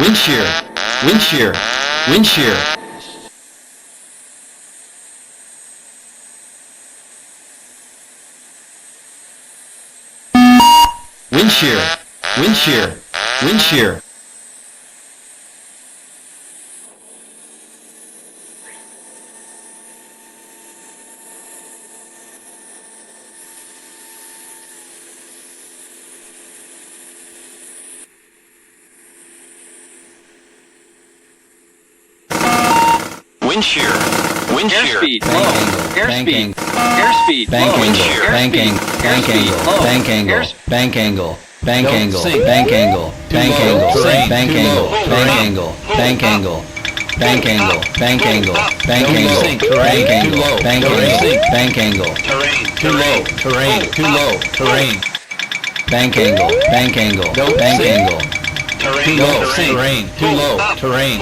wind shear, wind shear, wind shear. Wind shear, wind shear, wind shear. Wind shear, wind shear. Airspeed low. Airspeed. Airspeed Bank low. angle, bank angle, bank angle, bank angle, bank angle, bank angle, bank angle, bank angle, bank angle, bank angle, bank angle, bank angle, bank angle, bank angle, bank angle, bank angle, bank angle, Terrain, too low, terrain, too low, terrain. bank angle, bank angle, bank angle. Too low, terrain, too low, terrain.